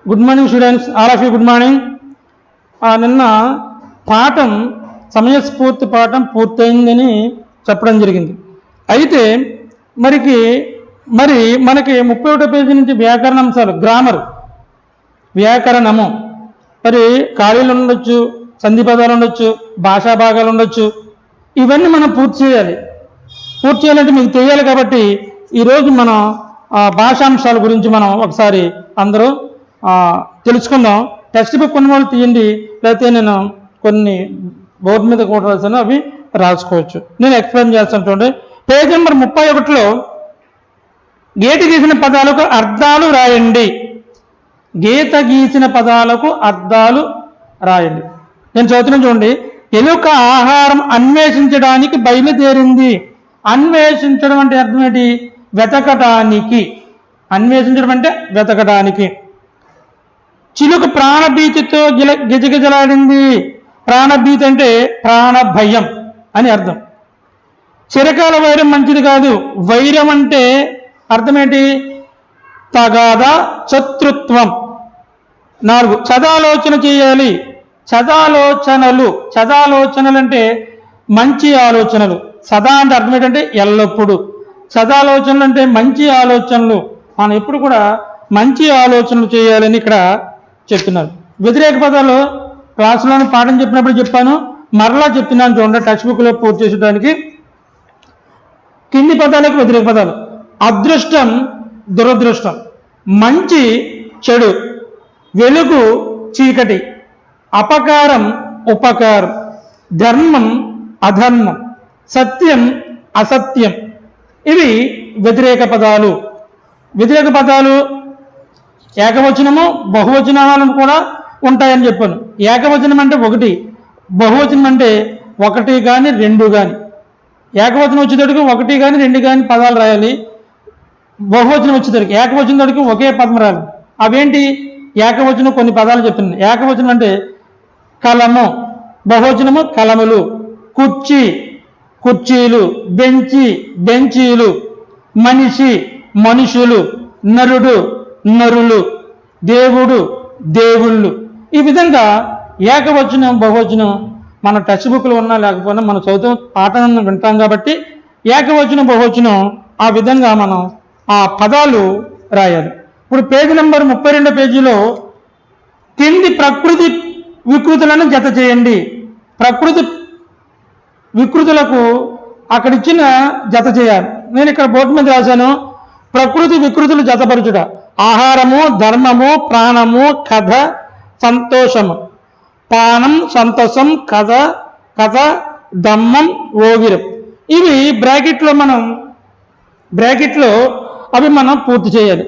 Good morning students, all of you good morning. నిన్న పాఠం సమయస్ఫూర్తి పాఠం పూర్తయిందని చెప్పడం జరిగింది. అయితే మనకి 31వ పేజీ నుంచి వ్యాకరణాంశాలు, గ్రామర్, వ్యాకరణము, మరి ఖాళీలు ఉండొచ్చు, సంధి పదాలు ఉండొచ్చు, భాషా భాగాలు ఉండొచ్చు. ఇవన్నీ మనం పూర్తి చేయాలంటే మీకు తెలియాలి. కాబట్టి ఈరోజు మనం భాషాంశాల గురించి మనం ఒకసారి అందరూ తెలుసుకుందాం. టెక్స్ట్ బుక్ కొన్ని వాళ్ళు తీయండి, లేకపోతే నేను కొన్ని బోర్డు మీద కూడా రాశాను, అవి రాసుకోవచ్చు. నేను ఎక్స్ప్లెయిన్ చేస్తాను. చూడండి, పేజ్ నెంబర్ 31లో గీత గీసిన పదాలకు అర్థాలు రాయండి. గీత గీసిన పదాలకు అర్థాలు రాయండి. నేను చదువుతున్నాను చూడండి. ఎలుక ఆహారం అన్వేషించడానికి బయలుదేరింది. అన్వేషించడం అంటే అర్థం ఏంటి? వెతకడానికి. అన్వేషించడం అంటే వెతకడానికి. చిలుక ప్రాణభీతితో గిజగిజలాడింది. ప్రాణభీతి అంటే ప్రాణ భయం అని అర్థం. చిరకాల వైరం మంచిది కాదు. వైరం అంటే అర్థం ఏంటి? తగాద, శత్రుత్వం. 4, సదాలోచన చేయాలి. సదాలోచనలు అంటే మంచి ఆలోచనలు. సదా అంటే అర్థం ఏంటంటే ఎల్లప్పుడూ. సదాలోచనలు అంటే మంచి ఆలోచనలు. మనం ఎప్పుడు కూడా మంచి ఆలోచనలు చేయాలని ఇక్కడ చెప్తున్నారు. వ్యతిరేక పదాలు క్లాసులోని పాఠం చెప్పినప్పుడు చెప్పాను, మరలా చెప్తున్నాను చూడండి, టెక్స్ట్ బుక్లో పూర్తి చేసడానికి. కింది పదాలకు వ్యతిరేక పదాలు: అదృష్టం, దురదృష్టం. మంచి, చెడు. వెలుగు, చీకటి. అపకారం, ఉపకారం. ధర్మం, అధర్మం. సత్యం, అసత్యం. ఇవి వ్యతిరేక పదాలు. వ్యతిరేక పదాలు ఏకవచనము, బహువచనాలను కూడా ఉంటాయని చెప్పాను. ఏకవచనం అంటే ఒకటి, బహువచనం అంటే ఒకటి కానీ రెండు కానీ. ఏకవచనం వచ్చేటడికి ఒకటి కానీ రెండు కానీ పదాలు రాయాలి. బహువచనం వచ్చేటడికి, ఏకవచనం తడికి ఒకే పదం రాయాలి. అవేంటి? ఏకవచనం కొన్ని పదాలు చెప్తున్నాను. ఏకవచనం అంటే కలము, బహువచనము కలములు. కుర్చీ, కుర్చీలు. బెంచి, బెంచీలు. మనిషి, మనుషులు. నరుడు, నరులు. దేవుడు, దేవుళ్ళు. ఈ విధంగా ఏకవచనం, బహువచనం మన టెక్స్ట్ బుక్లో ఉన్నా లేకపోయినా మనం చదువుతాం, పాఠాన్ని వింటాం. కాబట్టి ఏకవచనం, బహువచనం ఆ విధంగా మనం ఆ పదాలు రాయాలి. ఇప్పుడు పేజీ నెంబర్ 32 పేజీలో కింది ప్రకృతి వికృతులను జత చేయండి. ప్రకృతి వికృతులకు అక్కడ ఇచ్చిన జత చేయాలి. నేను ఇక్కడ బోర్డు మీద రాశాను, ప్రకృతి వికృతులు జతపరచుట. ఆహారము, ధర్మము, ప్రాణము, కథ, సంతోషము. పానం, సంతోషం, కథ, దమ్మం, ఓగిరం. ఇవి బ్రాకెట్లో అవి మనం పూర్తి చేయాలి.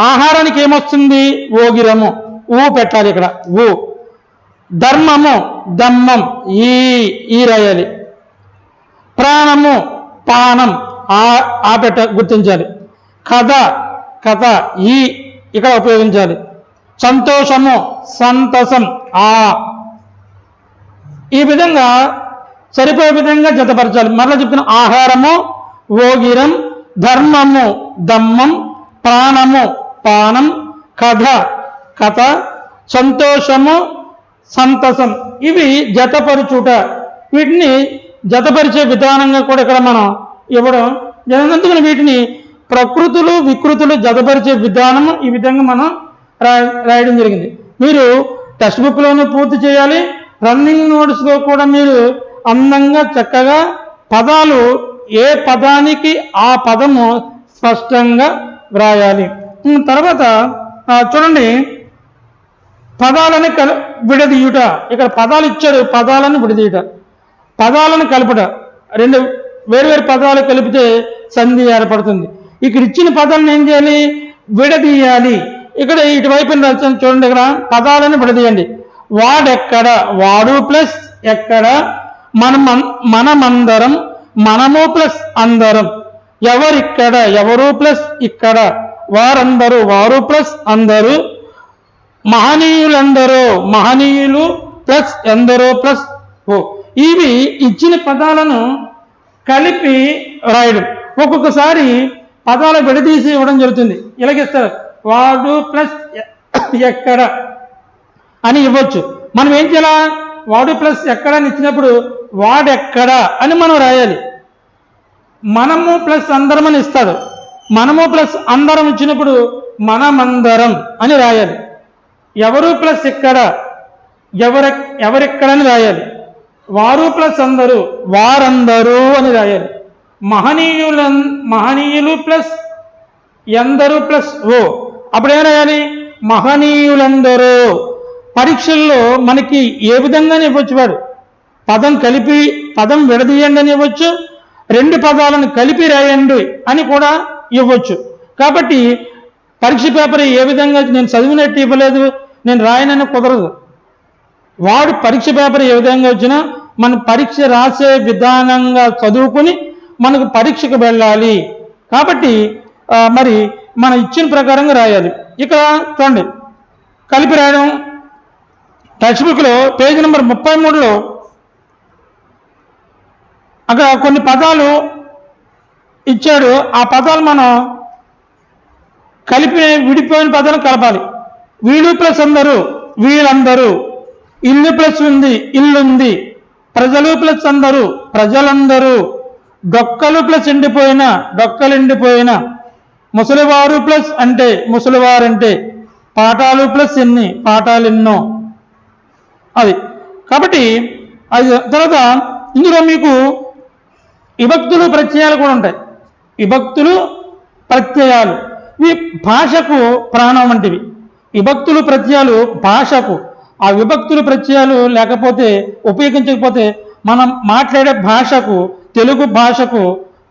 ఆహారానికి ఏమొస్తుంది? ఓగిరము, ఊ పెట్టాలి ఇక్కడ, ఊ. ధర్మము, దమ్మం, ఈ రాయాలి. ప్రాణము, పానం, ఆ గుర్తించాలి. కథ, ఈ ఇక్కడ ఉపయోగించాలి. సంతోషము, సంతసం, ఈ విధంగా సరిపోయే విధంగా జతపరచాలి. మరలా చెప్తున్నా, ఆహారము, ఓగిరం, ధర్మము, దమ్మం, ప్రాణము, పానం, కథ, సంతోషము, సంతసం. ఇవి జతపరచుట. వీటిని జతపరిచే విధానంగా కూడా ఇక్కడ మనం ఇవ్వడం జరిగినందుకు వీటిని ప్రకృతులు, వికృతులు జతపరిచే విధానము ఈ విధంగా మనం రాయడం జరిగింది. మీరు టెక్స్ట్ బుక్లోనూ పూర్తి చేయాలి. రన్నింగ్ నోట్స్లో కూడా మీరు అందంగా చక్కగా పదాలు, ఏ పదానికి ఆ పదము స్పష్టంగా వ్రాయాలి. తర్వాత చూడండి, పదాలను విడదీయుట. ఇక్కడ పదాలు ఇచ్చాడు, పదాలను విడదీయుట. పదాలను కలుపుట. రెండు వేరు పదాలు కలిపితే సంధి ఏర్పడుతుంది. ఇక్కడ ఇచ్చిన పదాలను ఏం చేయాలి? విడదీయాలి. ఇక్కడ ఇటువైపు రాశాను చూడండి, ఇక్కడ పదాలను విడదీయండి. వాడెక్కడ, వాడు ప్లస్ ఎక్కడ. మనమందరం, మనము ప్లస్ అందరం. ఎవరిక్కడ, ఎవరు ప్లస్ ఇక్కడ. వారందరూ, వారు ప్లస్ అందరూ. మహనీయులందరూ, మహనీయులు ప్లస్ ఎందరో ప్లస్ ఓ. ఇవి ఇచ్చిన పదాలను కలిపి రాయడం. ఒక్కొక్కసారి పదాలు విడదీసి ఇవ్వడం జరుగుతుంది. ఇలాగిస్తారు, వాడు ప్లస్ ఎక్కడ అని ఇవ్వచ్చు. మనం ఏం చేయాలా, వాడు ప్లస్ ఎక్కడ అని ఇచ్చినప్పుడు వాడెక్కడ అని మనం రాయాలి. మనము ప్లస్ అందరం అని ఇస్తాడు. మనము ప్లస్ అందరం ఇచ్చినప్పుడు మనమందరం అని రాయాలి. ఎవరు ప్లస్ ఇక్కడ ఎవరెక్కడ అని రాయాలి. వారు ప్లస్ అందరూ వారందరూ అని రాయాలి. మహనీయులు ప్లస్ ఎందరూ ప్లస్ ఓ, అప్పుడేం రాయాలి, మహనీయులందరూ. పరీక్షల్లో మనకి ఏ విధంగానే ఇవ్వచ్చు, వాడు పదం కలిపి పదం విడదీయండి అని ఇవ్వచ్చు, రెండు పదాలను కలిపి రాయండి అని కూడా ఇవ్వచ్చు. కాబట్టి పరీక్ష పేపర్ ఏ విధంగా నేను చదివినట్టు ఇవ్వలేదు, నేను రాయనని కుదరదు. వాడు పరీక్ష పేపర్ ఏ విధంగా వచ్చినా మన పరీక్ష రాసే విధానంగా చదువుకుని మనకు పరీక్షకు వెళ్ళాలి. కాబట్టి మరి మన ఇచ్చిన ప్రకారంగా రాయాలి. ఇక్కడ చూడండి, కలిపి రాయడం టెక్స్ట్ బుక్లో పేజీ నెంబర్ 33లో అక్కడ కొన్ని పదాలు ఇచ్చాడు. ఆ పదాలు మనం కలిపి విడిపోయిన పదాలు కలపాలి. వీళ్ళు ప్లస్ అందరూ వీళ్ళందరూ, ఇల్లు ప్లస్ ఉంది ఇల్లుంది, ప్రజలు ప్లస్ అందరూ ప్రజలందరూ, డొక్కలు ప్లస్ ఎండిపోయిన డొక్కలెండిపోయిన, ముసలివారు ప్లస్ అంటే ముసలివారంటే, పాఠాలు ప్లస్ ఎన్ని పాఠాలెన్నో. అది కాబట్టి అది తర్వాత ఇందులో మీకు విభక్తులు ప్రత్యయాలు కూడా ఉంటాయి. విభక్తులు ప్రత్యయాలు ఇవి భాషకు ప్రాణం వంటివి. విభక్తులు ప్రత్యయాలు భాషకు, ఆ విభక్తులు ప్రత్యయాలు లేకపోతే ఉపయోగించకపోతే మనం మాట్లాడే భాషకు, తెలుగు భాషకు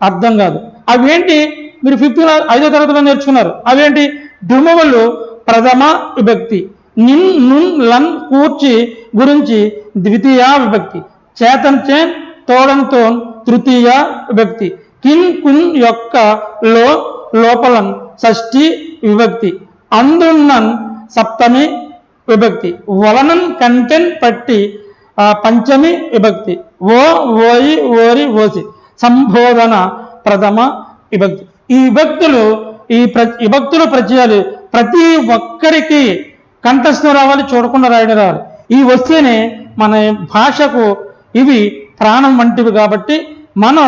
అర్థం కాదు. అవేంటి మీరు 5వ తరగతిలో నేర్చుకున్నారు. అవేంటి, డుమవలు ప్రథమ విభక్తి, నిన్ నున్ లన్ కూర్చి గురించి ద్వితీయ విభక్తి, చేతన్ చేన్ తోడన్ తోన్ తృతీయ విభక్తి, కిన్ కున్ యొక్క లోపలన్ షష్ఠి విభక్తి, అందున్నన్ సప్తమి విభక్తి, వలనన్ కంటెన్ పట్టి పంచమి విభక్తి, ఓయి ఓరి ఓసి సంబోధన ప్రథమ విభక్తి. ఈ విభక్తులు ప్రత్యయాలు ప్రతి ఒక్కరికి కంఠస్థం రావాలి, చూడకుండా రాయడం రావాలి. ఈ వస్తేనే మన భాషకు ఇవి ప్రాణం వంటివి. కాబట్టి మనం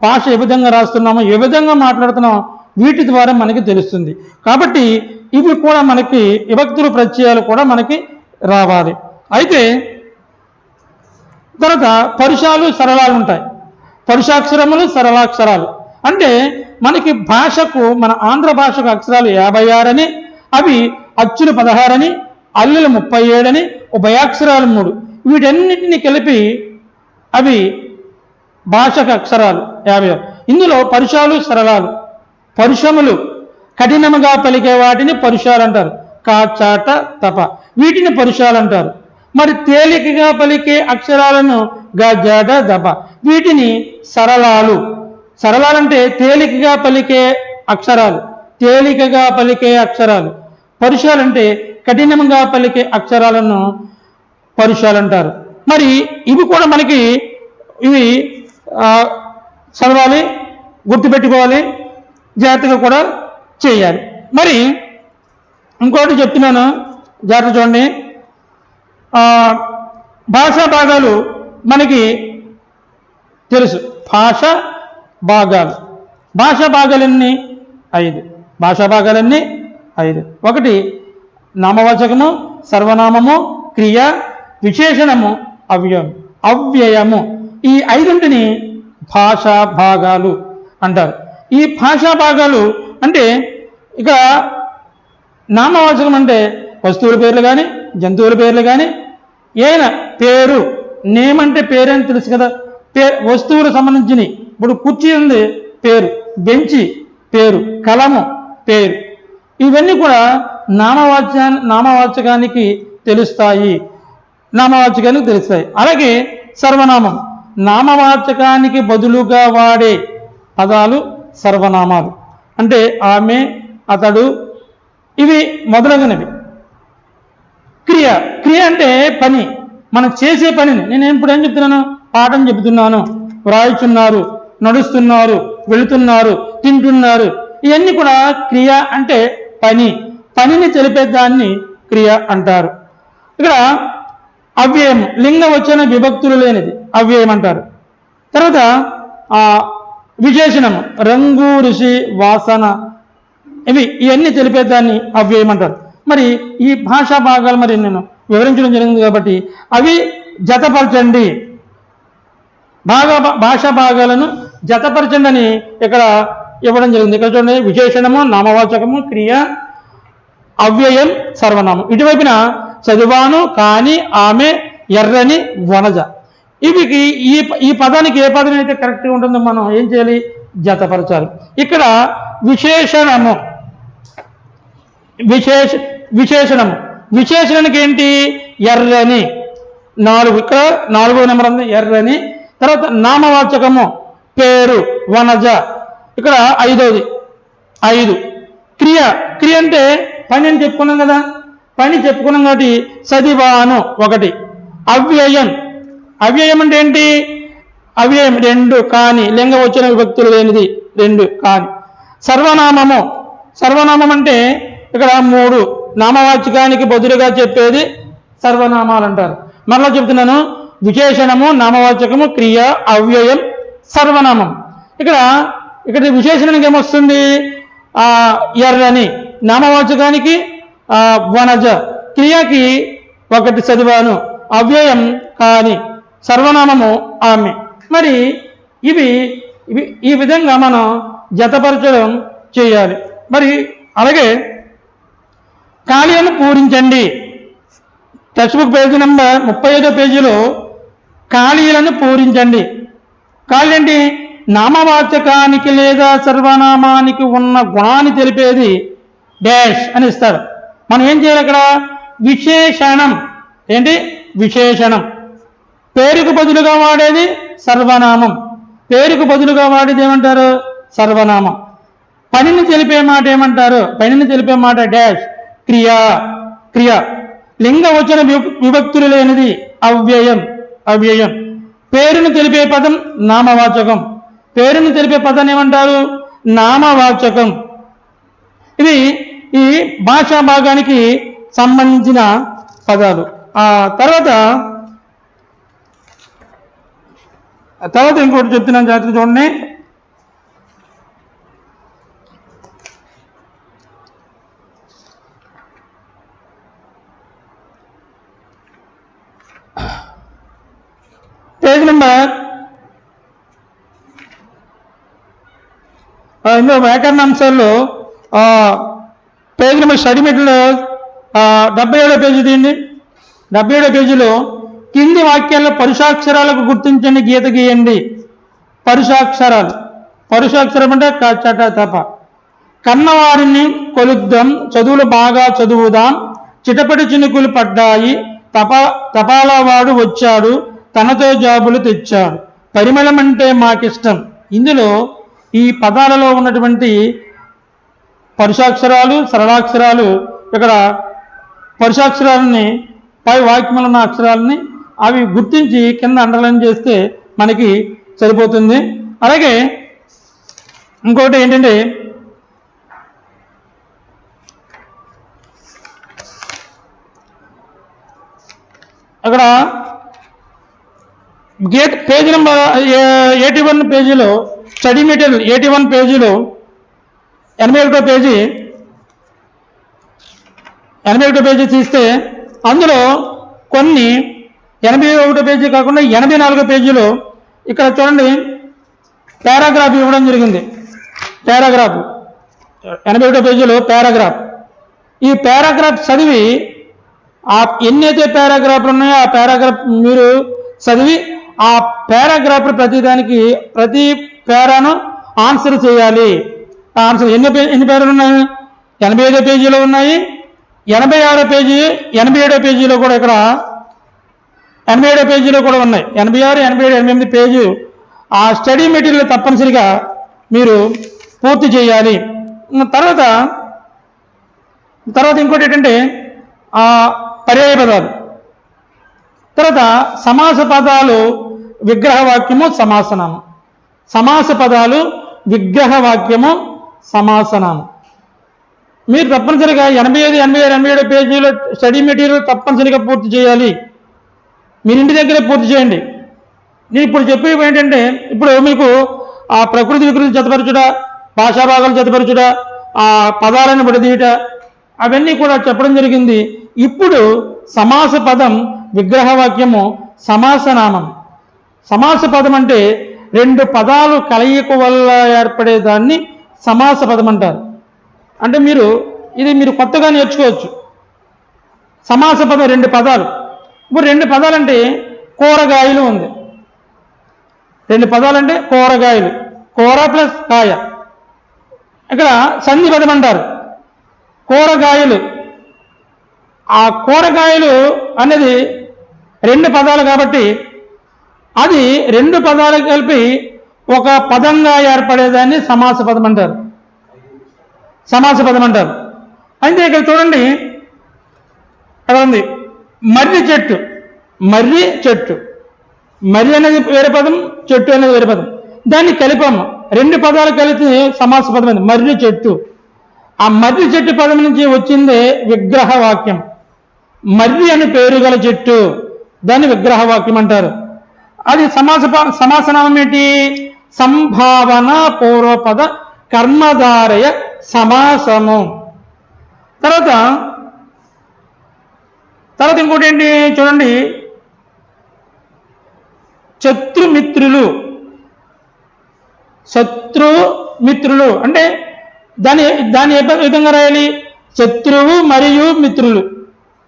భాష ఏ విధంగా రాస్తున్నామో, ఏ విధంగా మాట్లాడుతున్నామో వీటి ద్వారా మనకి తెలుస్తుంది. కాబట్టి ఇవి కూడా మనకి విభక్తులు ప్రత్యయాలు కూడా మనకి రావాలి. అయితే తర్వాత పరుషాలు సరళాలు ఉంటాయి. పరుషాక్షరములు సరళాక్షరాలు అంటే మనకి భాషకు, మన ఆంధ్ర భాషకు అక్షరాలు 56 అని, అవి అచ్చులు 16 అని, అల్లులు 37 అని, ఉభయాక్షరాలు 3. వీటన్నిటిని కలిపి అవి భాషకు అక్షరాలు 56. ఇందులో పరుషాలు సరళాలు. పరుషములు కఠినముగా పలికే వాటిని పరుషాలు అంటారు. కా చాట తప వీటిని పరుషాలు అంటారు. మరి తేలికగా పలికే అక్షరాలను గా జాడ దప వీటిని సరళాలు. సరళాలంటే తేలికగా పలికే అక్షరాలు, తేలికగా పలికే అక్షరాలు. పరుషాలంటే కఠినంగా పలికే అక్షరాలను పరుషాలు అంటారు. మరి ఇవి కూడా మనకి ఇవి చదవాలి, గుర్తుపెట్టుకోవాలి, జాగ్రత్తగా కూడా చేయాలి. మరి ఇంకోటి చెప్తున్నాను, జాగ్రత్త చూడండి. భాషా భాగాలు మనకి తెలుసు. భాషా భాగాలన్నీ 5. భాషా భాగాలన్నీ 5. 1 నామవాచకము, సర్వనామము, క్రియ, విశేషణము, అవ్యయము. ఈ 5ంటిని భాషా భాగాలు అంటారు. ఈ భాషా భాగాలు అంటే ఇక నామవాచకం అంటే వస్తువుల పేర్లు కానీ, జంతువుల పేర్లు కానీ, ఏదైనా పేరు, నేమ్ అంటే పేరు అని తెలుసు కదా, వస్తువులకు సంబంధించినవి. ఇప్పుడు కుర్చీ ఉంది పేరు, బెంచి పేరు, కలము పేరు. ఇవన్నీ కూడా నామవాచకానికి తెలుస్తాయి. అలాగే సర్వనామం, నామవాచకానికి బదులుగా వాడే పదాలు సర్వనామాలు. అంటే ఆమె, అతడు, ఇవి మొదలగునవి. క్రియ అంటే పని, మనం చేసే పనిని. నేను ఇప్పుడు ఏం చెప్తున్నాను, పాఠం చెబుతున్నాను, వ్రాయిచున్నారు, నడుస్తున్నారు, వెళుతున్నారు, తింటున్నారు. ఇవన్నీ కూడా క్రియ అంటే పనిని తెలిపే దాన్ని క్రియ అంటారు. ఇక్కడ అవ్యయం లింగ వచన విభక్తులు లేనిది అవ్యయం అంటారు. తర్వాత విశేషణము రంగు, రుచి, వాసన ఇవన్నీ తెలిపేదాన్ని అవ్యయం అంటారు. మరి ఈ భాషా భాగాలు మరి నేను వివరించడం జరిగింది కాబట్టి అవి జతపరచండి, భాషా భాగాలను జతపరచండి అని ఇక్కడ ఇవ్వడం జరిగింది. ఇక్కడ చూడండి, విశేషణము, నామవాచకము, క్రియ, అవ్యయం, సర్వనామం. ఇటువైపున చదివాను, కాని, ఆమె, ఎర్రని, వనజ. ఇవికి ఈ పదానికి ఏ పదం అయితే కరెక్ట్గా ఉంటుందో మనం ఏం చేయాలి, జతపరచాలి. ఇక్కడ విశేషణము విశేషణానికి ఏంటి, ఎర్రని 4, ఇక్కడ 4వ నెంబర్ ఉంది ఎర్రని. తర్వాత నామవాచకము పేరు, వనజ, ఇక్కడ 5వది 5. క్రియ అంటే పని అని చెప్పుకున్నాం కదా, పని చెప్పుకున్నాం కాబట్టి చదివాను 1. అవ్యయం అంటే ఏంటి, అవ్యయం 2, కాని, లింగ వచన విభక్తులు లేనిది 2, కాని. సర్వనామం అంటే ఇక్కడ 3, నామవాచకానికి బదులుగా చెప్పేది సర్వనామాలు అంటారు. మరలా చెప్తున్నాను, విశేషణము, నామవాచకము, క్రియ, అవ్యయం, సర్వనామం. ఇక్కడ విశేషణానికి ఏమొస్తుంది, ఎర్రని, నామవాచకానికి వనజ, క్రియకి 1 చదివాను, అవ్యయం కాని, సర్వనామము ఆమె. మరి ఇవి ఈ విధంగా మనం జతపరచడం చేయాలి. మరి అలాగే ఖాళీలను పూరించండి. టెక్స్ట్ బుక్ పేజీ నెంబర్ 35వ పేజీలో ఖాళీలను పూరించండి. ఖాళీ ఏంటి, నామవాచకానికి లేదా సర్వనామానికి ఉన్న గుణాన్ని తెలిపేది డాష్ అని ఇస్తారు. మనం ఏం చేయాలి, అక్కడ విశేషణం. ఏంటి, విశేషణం. పేరుకు బదులుగా వాడేది సర్వనామం, పేరుకు బదులుగా వాడేది ఏమంటారు, సర్వనామం. పనిని తెలిపే మాట ఏమంటారు, పనిని తెలిపే మాట డాష్, క్రియ. లింగ వచన విభక్తులు లేనిది అవ్యయం. పేరును తెలిపే పదం నామవాచకం, పేరును తెలిపే పదాన్ని ఏమంటారు, నామవాచకం. ఇవి ఈ భాషా భాగానికి సంబంధించిన పదాలు. తర్వాత ఇంకోటి చెప్తున్నాను, జాగ్రత్తగా చూడండి. పేజ్ నెంబర్ ఇందులో వ్యాకరణ అంశాల్లో పేజ్ నెంబర్ స్టడీ మెటీరియల్ 77వ పేజీ తీయండి. 77వ పేజీలో కింది వాక్యాల్లో పరుషాక్షరాలకు గుర్తించండి, గీత గీయండి. పరుషాక్షరం అంటే చట తప. కన్నవారిని కొలుద్దాం, చదువులు బాగా చదువుదాం, చిటపటి చినుకులు పడ్డాయి, తపాలావాడు వచ్చాడు, తనతో జాబులు తెచ్చాడు, పరిమళం అంటే మాకిష్టం. ఇందులో ఈ పదాలలో ఉన్నటువంటి పరుషాక్షరాలు, సరళాక్షరాలు, ఇక్కడ పరుషాక్షరాలని, పై వాక్యంలో ఉన్న అక్షరాలని అవి గుర్తించి కింద అండర్లైన్ చేస్తే మనకి సరిపోతుంది. అలాగే ఇంకోటి ఏంటంటే, అక్కడ పేజీ నెంబర్ 81 పేజీలో స్టడీ మెటీరియల్ 81 పేజీలో 81 పేజీ తీస్తే అందులో కొన్ని 81 పేజీ కాకుండా 84 పేజీలో ఇక్కడ చూడండి పారాగ్రాఫ్ ఇవ్వడం జరిగింది. 81 పేజీలో పారాగ్రాఫ్. ఈ పారాగ్రాఫ్ చదివి ఎన్నైతే పారాగ్రాఫ్లు ఉన్నాయో ఆ పారాగ్రాఫ్ మీరు చదివి ఆ పారాగ్రాఫ్ ప్రతిదానికి ప్రతి పేరాను ఆన్సర్ చేయాలి. ఆన్సర్ ఎన్ని పేరాలు ఉన్నాయి, 85వ పేజీలో ఉన్నాయి, 86వ పేజీ 87వ పేజీలో కూడా, ఇక్కడ 87వ పేజీలో కూడా ఉన్నాయి. 86, 87, 88 పేజీ ఆ స్టడీ మెటీరియల్ తప్పనిసరిగా మీరు పూర్తి చేయాలి. తర్వాత ఇంకోటి ఏంటంటే పర్యాయ పదాలు. తర్వాత సమాస పదాలు, విగ్రహవాక్యము, సమాసనామం. సమాస పదాలు, విగ్రహవాక్యము, సమాసనామం. మీరు తప్పనిసరిగా 85, 86, 87 పేజీల స్టడీ మెటీరియల్ తప్పనిసరిగా పూర్తి చేయాలి. మీరు ఇంటి దగ్గరే పూర్తి చేయండి. నేను ఇప్పుడు చెప్పేవి ఏంటంటే, ఇప్పుడు మీకు ఆ ప్రకృతి వికృతి జతపరచుట, భాషా భాగాలు జతపరచుట, ఆ పదాలను విడదీయట, అవన్నీ కూడా చెప్పడం జరిగింది. ఇప్పుడు సమాస పదం, విగ్రహవాక్యము, సమాసనామం. సమాస పదం అంటే రెండు పదాలు కలయిక వల్ల ఏర్పడేదాన్ని సమాస పదం అంటారు. అంటే మీరు కొత్తగా నేర్చుకోవచ్చు. సమాస పదం రెండు పదాలు. ఇప్పుడు రెండు పదాలంటే కూరగాయలు ఉంది. రెండు పదాలంటే కూరగాయలు, కూర ప్లస్ కాయ. ఇక్కడ సంధి పదం అంటారు. కూరగాయలు, ఆ కూరగాయలు అనేది రెండు పదాలు కాబట్టి అది రెండు పదాలు కలిపి ఒక పదంగా ఏర్పడేదాన్ని సమాస పదం అంటారు. సమాస పదం అంటారు. అయితే ఇక్కడ చూడండి, అక్కడ ఉంది మర్రి చెట్టు. మర్రి చెట్టు, మర్రి అనేది వేరే పదం, చెట్టు అనేది వేరే పదం. దాన్ని కలిపాము, రెండు పదాలు కలిపి సమాస పదం అయింది మర్రి చెట్టు. ఆ మర్రి చెట్టు పదం నుంచి వచ్చిందే విగ్రహ వాక్యం. మర్రి అని పేరు గల చెట్టు, దాన్ని విగ్రహవాక్యం అంటారు. అది సమాసనామం ఏంటి? సంభావన పూర్వపద కర్మధారయ సమాసము. తర్వాత ఇంకోటి ఏంటి చూడండి, శత్రుమిత్రులు. శత్రుమిత్రులు అంటే దాన్ని ఏ విధంగా రాయాలి? శత్రువు మరియు మిత్రులు.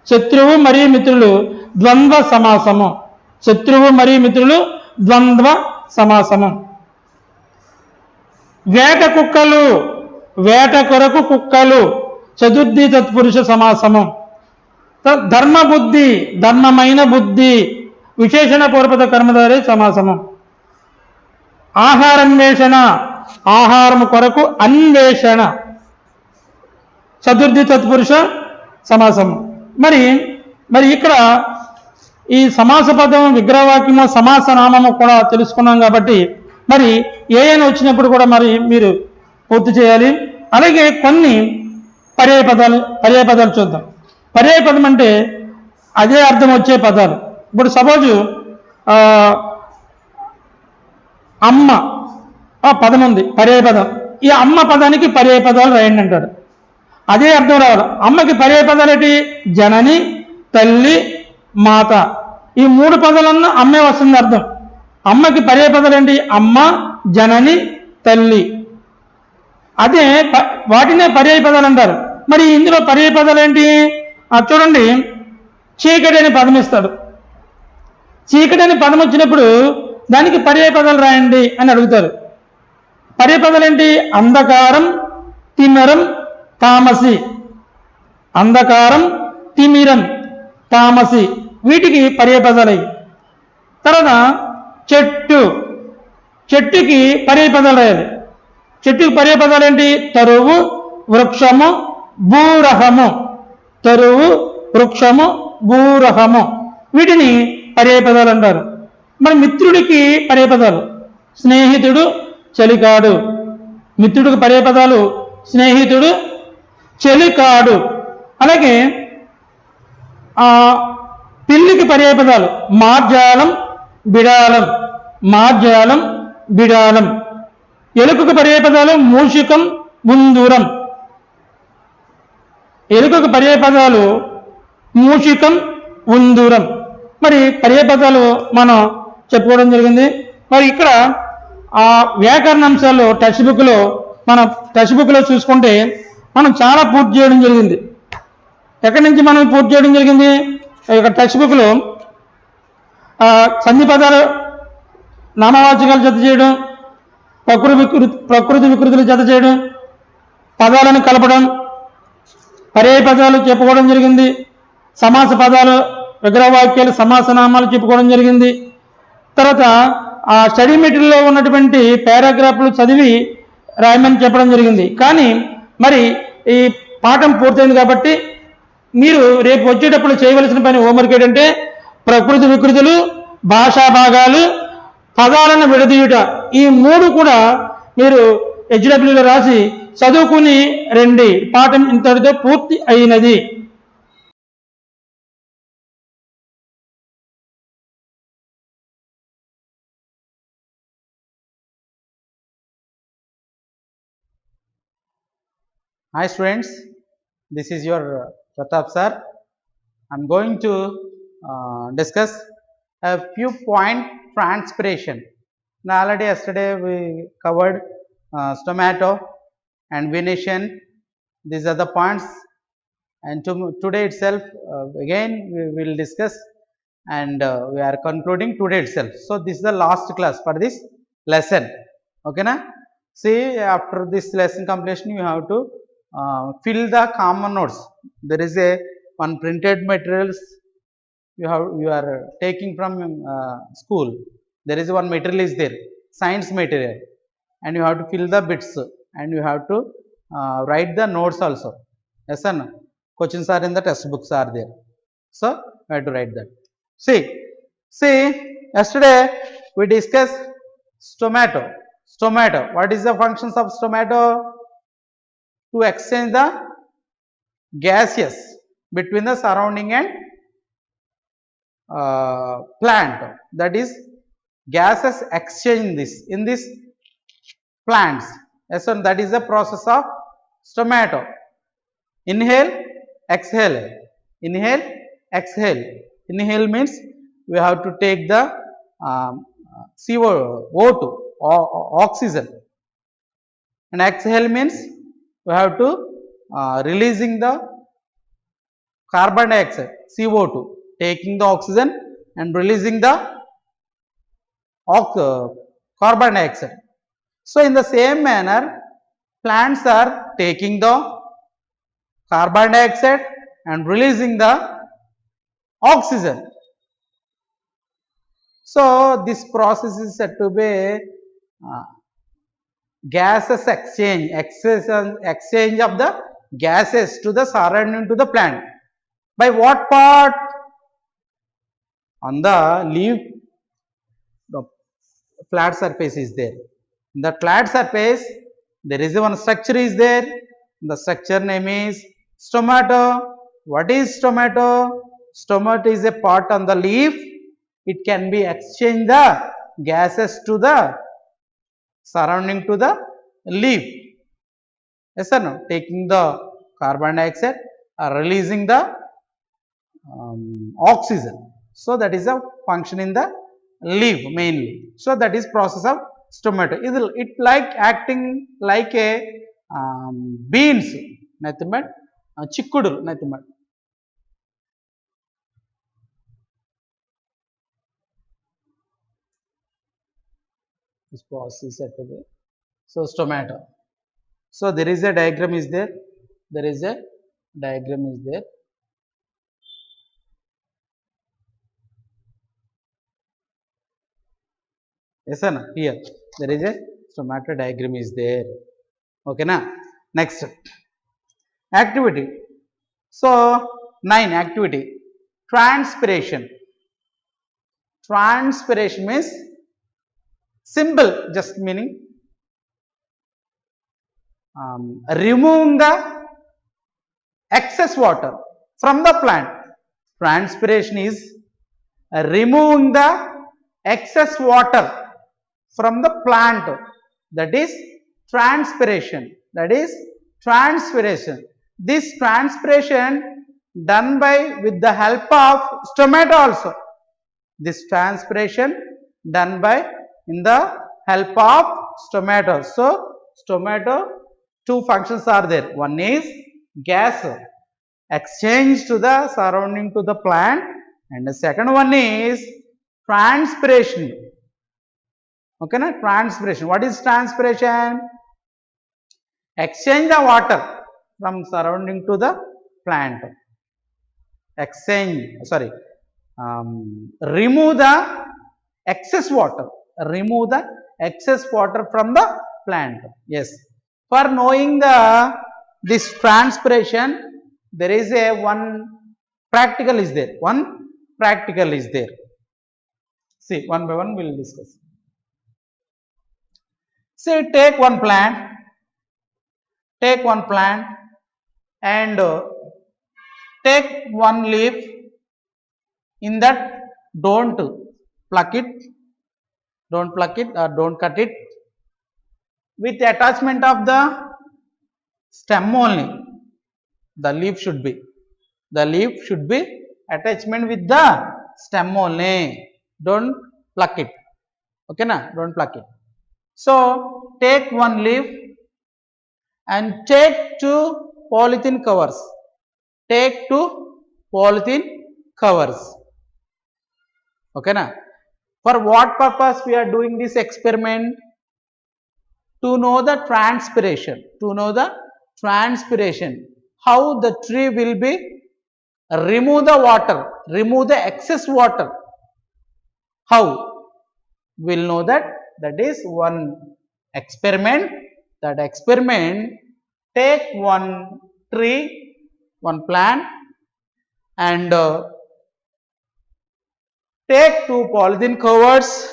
శత్రువు మరియు మిత్రులు ద్వంద్వ సమాసము. శత్రువు మరియు మిత్రులు ద్వంద్వ సమాసము. వేట కుక్కలు, వేట కొరకు కుక్కలు, చతుర్థి తత్పురుష సమాసము. ధర్మబుద్ధి, ధర్మమైన బుద్ధి, విశేషణ పూర్వపద కర్మధారే సమాసము. ఆహారన్వేషణ, ఆహారము కొరకు అన్వేషణ, చతుర్థి తత్పురుష సమాసము. మరి ఇక్కడ ఈ సమాస పదం, విగ్రహవాక్యము, సమాస నామము కూడా తెలుసుకున్నాం కాబట్టి మరి ఏదైనా వచ్చినప్పుడు కూడా మరి మీరు పూర్తి చేయాలి. అలాగే కొన్ని పర్యాయ పదాలు చూద్దాం. పర్యాయ పదం అంటే అదే అర్థం వచ్చే పదాలు. ఇప్పుడు సపోజు అమ్మ పదం ఉంది, పర్యాయ పదం. ఈ అమ్మ పదానికి పర్యాయ పదాలు రాయండి అంటాడు. అదే అర్థం రావాలి. అమ్మకి పర్యాయ పదాలు ఏంటి? జనని, తల్లి, మాత. ఈ మూడు పదాలన్నా అమ్మే వస్తుంది అర్థం. అమ్మకి పర్యాయ పదాలు ఏంటి? అమ్మ, జనని, తల్లి. అదే వాటినే పర్యాయ పదాలు అంటారు. మరి ఇందులో పర్యాయ పదాలు ఏంటి? చూడండి, చీకటి అనే పదం ఇస్తాడు. చీకటి అనే పదం వచ్చినప్పుడు దానికి పర్యాయ పదాలు రాయండి అని అడుగుతారు. పర్యాయ పదాలు ఏంటి? అంధకారం, తిమిరం, తామసి. అంధకారం, తిమిరం, తామసి, వీటికి పర్యాయ పదాలు అయ్యి. తర్వాత చెట్టు, చెట్టుకి పర్యాయ పదాలు రాయాలి. చెట్టుకి పర్యాయ పదాలు ఏంటి? తరువు, వృక్షము, భూరహము. తరువు, వృక్షము, భూరహము, వీటిని పర్యాయ పదాలు అంటారు. మరి మిత్రుడికి పర్యాయ పదాలు స్నేహితుడు, చలికాడు. మిత్రుడికి పర్యాయ పదాలు స్నేహితుడు, చలికాడు. అలాగే పిల్లికి పర్యాయ పదాలు మార్జాలం, బిడాలం. మార్జాలం, బిడాలం. ఎలుకకు పర్యాయ పదాలు మూషికం, ముందూరం. ఎలుకకు పర్యాయ పదాలు మూషికం, ఉందూరం. మరి పర్యాయ పదాలు మనం చెప్పుకోవడం జరిగింది. మరి ఇక్కడ వ్యాకరణ అంశాల్లో టెక్స్ట్ బుక్లో చూసుకుంటే మనం చాలా పూర్తి చేయడం జరిగింది. ఎక్కడి నుంచి మనం పూర్తి చేయడం జరిగింది? ఇక టెక్స్ట్ బుక్లో సంధి పదాలు, నామవాచకాలు జత చేయడం, ప్రకృతి వికృతులు జత చేయడం, పదాలను కలపడం, పర్యాయ పదాలు చెప్పుకోవడం జరిగింది. సమాస పదాలు, విగ్రహవాక్యాలు, సమాసనామాలు చెప్పుకోవడం జరిగింది. తర్వాత ఆ స్టడీ మెటీరియల్లో ఉన్నటువంటి పారాగ్రాఫ్లు చదివి రాయమని చెప్పడం జరిగింది. కానీ మరి ఈ పాఠం పూర్తయింది కాబట్టి మీరు రేపు వచ్చేటప్పుడు చేయవలసిన పని హోంవర్క్ ఏంటంటే ప్రకృతి వికృతులు, భాషా భాగాలు, పదాలను విడదీయుట, ఈ మూడు కూడా మీరు హెచ్డబ్ల్యూలో రాసి చదువుకుని రండి. పాఠం ఇంతటితో పూర్తి అయినది. Hi students, this is your Pratap sir. I am going to discuss a few point transpiration. Now already yesterday we covered stomato and venation. These are the points, and today itself again we will discuss, and we are concluding today itself. So this is the last class for this lesson. Okay na? See, after this lesson completion you have to fill the common notes. There is a one printed materials you are taking from school. There is one material is there, science material, and you have to fill the bits, and you have to write the notes also. Yes or no? Questions are in the test books are there, so you have to write that. See, yesterday we discussed stomato. What is the functions of stomato? To exchange the gases between the surrounding and plant. That is, gases exchange this in this plants. Yes, so that is the process of stomato. Inhale, exhale. Inhale, exhale. Inhale means we have to take the CO2 or oxygen, and exhale means we have to releasing the carbon dioxide, CO2, taking the oxygen and releasing the carbon dioxide. So in the same manner, plants are taking the carbon dioxide and releasing the oxygen. So this process is said to be gases exchange of the gases to the surrounding to the plant. By what part? On the leaf, the flat surface is there. In the flat surface, there is one structure is there. The structure name is stomato. What is stomato? Stomato is a part on the leaf. It can be exchange the gases to the surrounding to the leaf. Yes or no? Taking the carbon dioxide or releasing the oxygen. So that is a function in the leaf mainly. So that is process of stomato. It like acting like a beans, nothing but chikkudu, nothing but. This process is said to be. So stomato. So there is a diagram is there. There is a diagram is there. Yes or no? Here there is a stomato diagram is there. Okay na? Next activity. So 9 activity. Transpiration. Transpiration means simple, just meaning removing the excess water from the plant. Transpiration is removing the excess water from the plant. That is transpiration. That is transpiration. This transpiration done by with the help of stomato also. This transpiration done by in the help of stomato. So stomato, two functions are there. One is gas exchange to the surrounding to the plant, and the second one is transpiration. Okay na? Transpiration. What is transpiration? Exchange the water from surrounding to the plant. Exchange, sorry, remove the excess water. Remove the excess water from the plant. Yes. For knowing the this transpiration, there is a one practical is there. One practical is there. See, one by one we will discuss. Say take one plant. take one plant and take one leaf. In that, don't pluck it, or don't cut it. With attachment of the stem only, the leaf should be attachment with the stem only. Don't pluck it. Okay na? Don't pluck it. So take one leaf and take two polythene covers. Take two polythene covers. Okay na? For what purpose we are doing this experiment? To know the transpiration. To know the transpiration. How the tree will be remove the water, remove the excess water. How? We'll know that. That is one experiment. That experiment, take one tree, one plant, and take two polythene covers,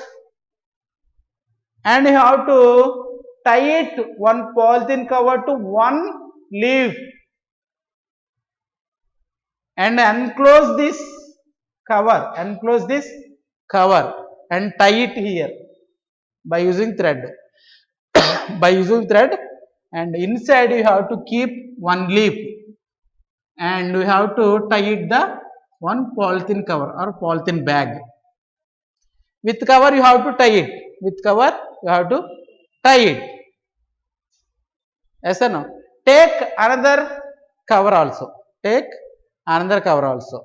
and you have to tie it one polythene cover to one leaf and enclose this cover, and tie it here by using thread. By using thread, and inside you have to keep one leaf, and you have to tie it the one polythene cover or polythene bag. With cover you have to tie it. With cover you have to tie it. Yes or no? Take another cover also. Take another cover also.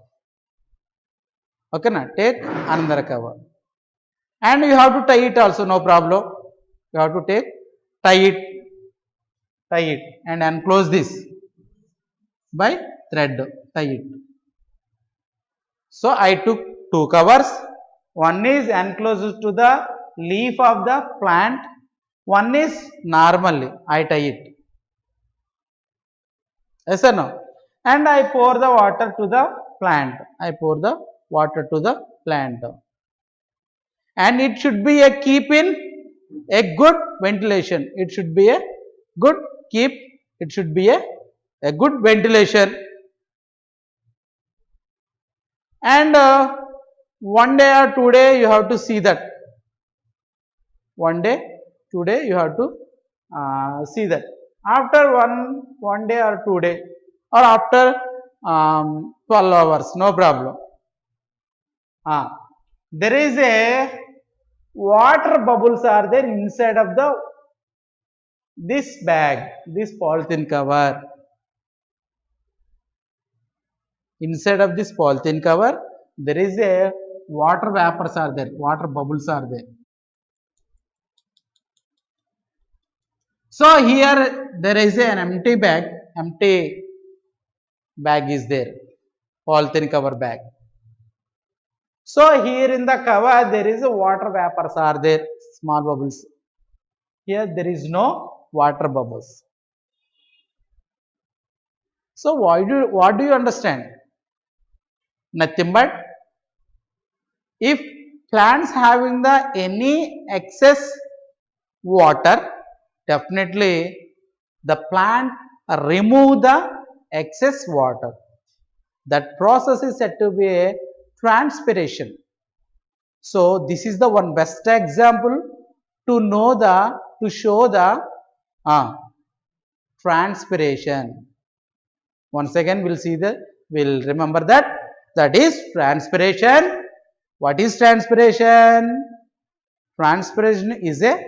Okay na? Take another cover. And you have to tie it also, no problem. You have to tie it and enclose this by thread. Tie it. So I took two covers. One is enclosed to the leaf of the plant. One is normally I tie it. Yes or no? And I pour the water to the plant. I pour the water to the plant. And it should be a keep in a good ventilation. It should be a good keep. It should be a good ventilation. And one day or 2 days you have to see that. One day, 2 days you have to see that. After one day or 2 days, or after 12 hours, no problem. There is a water bubbles are there inside of this bag, this polythene cover. Inside of this polythene cover, there is a water vapors are there, water bubbles are there. So here there is an empty bag is there, polythene cover bag. So here in the cover there is a water vapors are there, small bubbles. Here there is no water bubbles. So what do you understand? Nothing but, if plants having the any excess water, definitely the plant remove the excess water. That process is said to be a transpiration. So this is the one best example to show the transpiration. Once again we'll remember that is transpiration. What is transpiration? Transpiration is a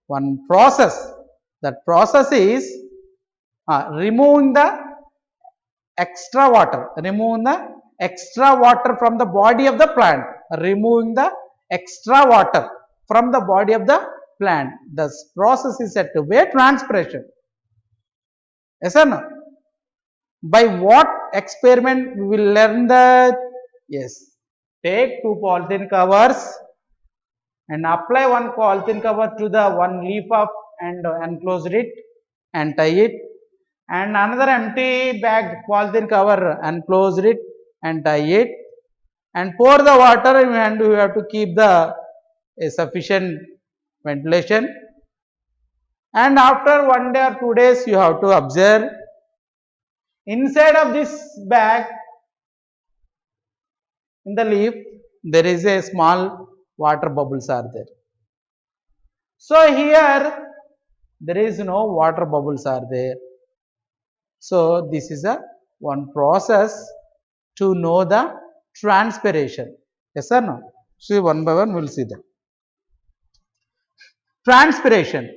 one process. That process is removing the extra water, from the body of the plant, removing the extra water from the body of the plant. This process is said to be a transpiration. Yes or no? By what experiment we will learn that? Yes. Take two polythene covers and apply one polythene cover to the one leaf of and enclose it and tie it, and another empty bag polythene cover, enclose it and tie it, and pour the water, and you have to keep the sufficient ventilation, And after 1 day or 2 days, you have to observe inside of this bag in the leaf, there is a small water bubbles are there. So here there is no water bubbles are there. So this is a one process to know the transpiration. Yes or no? See, one by one we will see that. Transpiration.